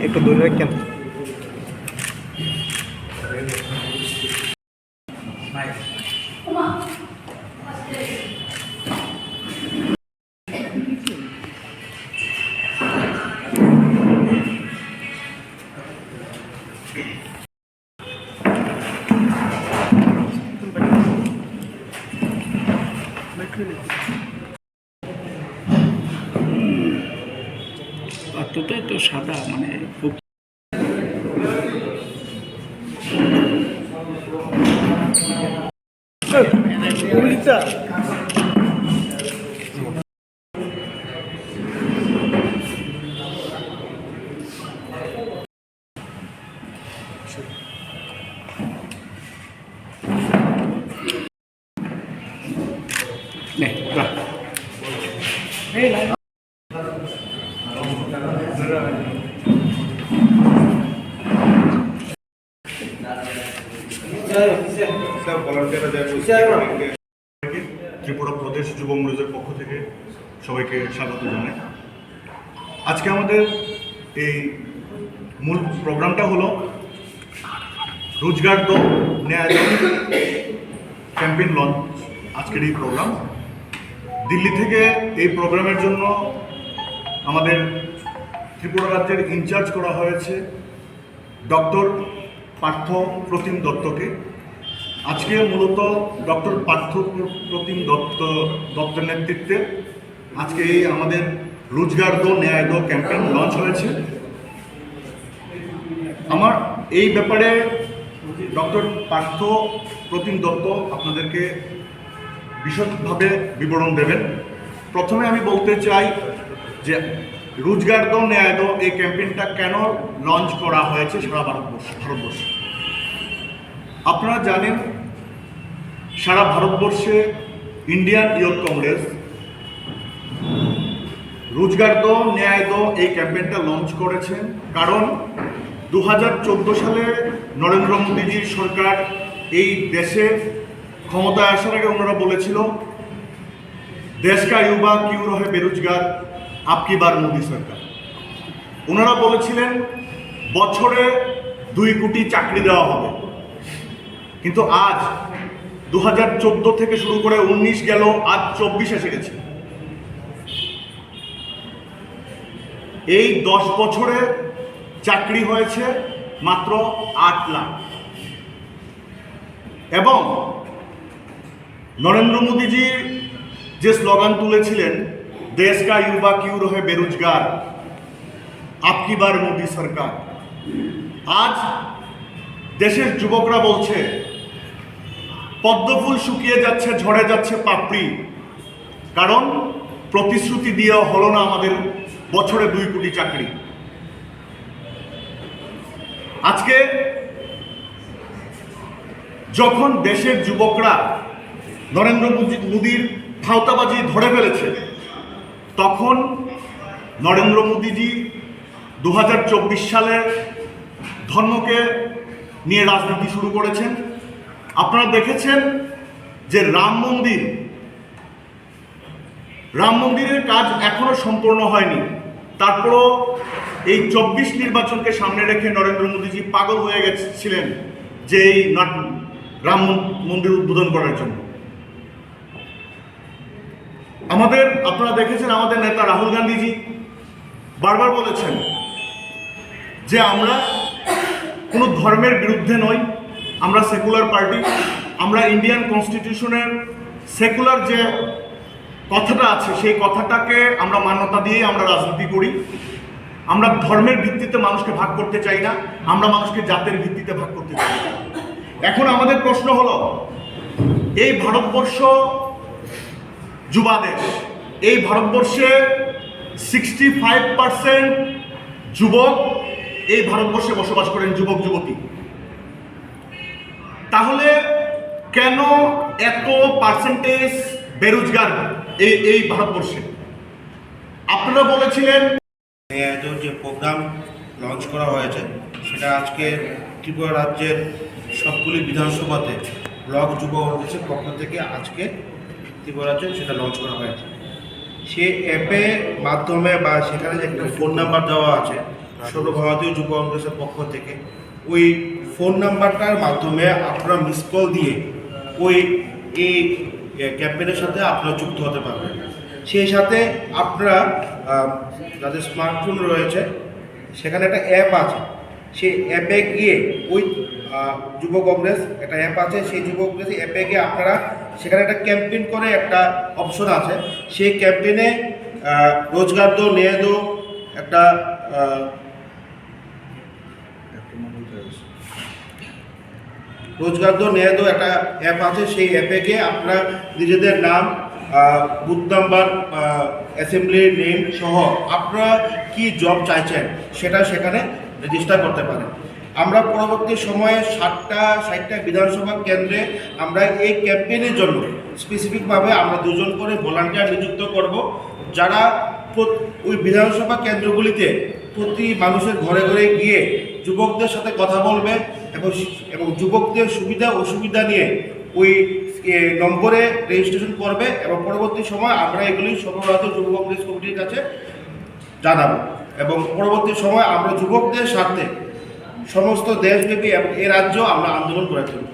একটু দূরে রাখেন। অতটাই তো সাদা মানে খুব ত্রিপুরা প্রদেশ যুব মঞ্চের পক্ষ থেকে সবাইকে স্বাগত জানাই। আজকে আমাদের এই মূল প্রোগ্রামটা হলো রোজগার দো ন্যায় দো ক্যাম্পেইন লঞ্চ। আজকের এই প্রোগ্রাম দিল্লি থেকে এই প্রোগ্রামের জন্য আমাদের ত্রিপুরা রাজ্যের ইনচার্জ করা হয়েছে ডক্টর পার্থ প্রতিম দত্তকে। আজকে মূলত ডক্টর পার্থ প্রতিম দত্তের নেতৃত্বে আজকে এই আমাদের রোজগার দো ন্যায় দো ক্যাম্পেইন লঞ্চ হয়েছে। আমার এই ব্যাপারে ডক্টর পার্থ প্রতিম দত্ত আপনাদেরকে বিশদভাবে বিবরণ দেবেন। প্রথমে আমি বলতে চাই যে রোজগার দো ন্যায় দো এই ক্যাম্পেইনটা কেন লঞ্চ করা হয়েছে সারা ভারতবর্ষে। আপনারা জানেন সারা ভারতবর্ষে ইন্ডিয়ান ইয়ুথ কংগ্রেস রোজগার দো ন্যায় দো এই ক্যাম্পেইনটা লঞ্চ করেছেন, কারণ 2014 সালে নরেন্দ্র মোদীজির সরকার এই দেশে ক্ষমতায় আসার আগে ওনারা বলেছিল দেশ কা युवा क्यों रहे बेरोजगार आपकी बार মোদী সরকার। ওনারা বলেছিলেন বছরে 2 কোটি চাকরি দেওয়া হবে, কিন্তু আজ 2014 থেকে শুরু করে 19 গেল, আজ 24 এসে গেছে। এই 10 বছরে চাকরি হয়েছে মাত্র 8 লাখ। এবং নরেন্দ্র মোদীজি যে স্লোগান তুলেছিলেন দেশ কা युवा क्यों रहे बेरोजगार आपकी बार মোদী সরকার, আজ দেশের যুবকরা বলছে পদ্মফুল শুকিয়ে যাচ্ছে, ঝরে যাচ্ছে পাপড়ি, কারণ প্রতিশ্রুতি দিয়ে হলো না আমাদের বছরে 2 কোটি চাকরি। আজকে যখন দেশের যুবকরা নরেন্দ্র মোদীর ভাওতাবাজি ধরে ফেলেছে, তখন নরেন্দ্র মোদীজি 2024 সালে ধর্মকে নিয়ে রাজনীতি শুরু করেছেন। আপনারা দেখেছেন যে রাম মন্দিরের কাজ এখনো সম্পূর্ণ হয়নি, তারপরও এই 24 নির্বাচনকে সামনে রেখে নরেন্দ্র মোদীজি পাগল হয়ে গেছিলেন যে এই রাম মন্দির উদ্বোধন করার জন্য। আপনারা দেখেছেন আমাদের নেতা রাহুল গান্ধীজি বারবার বলেছেন যে আমরা কোনো ধর্মের বিরুদ্ধে নই, আমরা সেকুলার পার্টি, আমরা ইন্ডিয়ান কনস্টিটিউশনের সেকুলার যে কথাটা আছে সেই কথাটাকে আমরা মান্যতা দিয়ে আমরা রাজনীতি করি। আমরা ধর্মের ভিত্তিতে মানুষকে ভাগ করতে চাই না, আমরা মানুষকে জাতের ভিত্তিতে ভাগ করতে চাই। এখন আমাদের প্রশ্ন হলো, এই ভারতবর্ষ যুবা দেশ, এই ভারতবর্ষে 65% যুবক এই ভারতবর্ষে বসবাস করেন, যুবক যুবতী। তাহলে কেন এত পার্সেন্টেজ বেরোজগার এই ভারতবর্ষে? আপনারা বলেছিলেন যে প্রোগ্রাম লঞ্চ করা হয়েছে সেটা আজকে ত্রিপুরা রাজ্যের সবগুলি বিধানসভাতে ব্লক যুব কংগ্রেসের পক্ষ থেকে আজকে ত্রিপুরা রাজ্যে সেটা লঞ্চ করা হয়েছে। সে অ্যাপের মাধ্যমে বা সেখানে যে একটা ফোন নাম্বার দেওয়া আছে, সর্বভারতীয় যুব কংগ্রেসের পক্ষ থেকে ওই ফোন নাম্বারটার মাধ্যমে আপনারা মিস কল দিয়ে ওই এই ক্যাম্পেইনের সাথে আপনারা যুক্ত হতে পারবেন। সেই সাথে আপনারা যাদের স্মার্টফোন রয়েছে সেখানে একটা অ্যাপ আছে, সেই অ্যাপে গিয়ে ওই যুব কংগ্রেস একটা অ্যাপ আছে, সেই যুব কংগ্রেস অ্যাপে গিয়ে আপনারা সেখানে একটা ক্যাম্পেইন করে একটা অপশন আছে, সেই ক্যাম্পেইনে রোজগার দো নিয়ে দো একটা রোজগার দো নিয়ে দো একটা অ্যাপ আছে, সেই অ্যাপে গিয়ে আপনারা নিজেদের নাম, বুথ নাম্বার, অ্যাসেম্বলি নেম সহ আপনারা কি জব চাইছেন সেটা সেখানে রেজিস্টার করতে পারেন। আমরা পরবর্তী সময়ে 60টা বিধানসভা কেন্দ্রে আমরা এই ক্যাম্পেইনের জন্য স্পেসিফিকভাবে আমরা 2 জন করে ভলান্টিয়ার নিযুক্ত করব, যারা ওই বিধানসভা কেন্দ্রগুলিতে প্রতি মানুষের ঘরে ঘরে গিয়ে যুবকদের সাথে কথা বলবে এবং যুবকদের সুবিধা অসুবিধা নিয়ে ওই নম্বরে রেজিস্ট্রেশন করবে এবং পরবর্তী সময় আমরা এগুলি সর্বভারতীয় যুব কংগ্রেস কমিটির কাছে জানাবো এবং পরবর্তী সময় আমরা যুবকদের স্বার্থে সমস্ত দেশব্যাপী এবং এ রাজ্য আমরা আন্দোলন করে তুলব।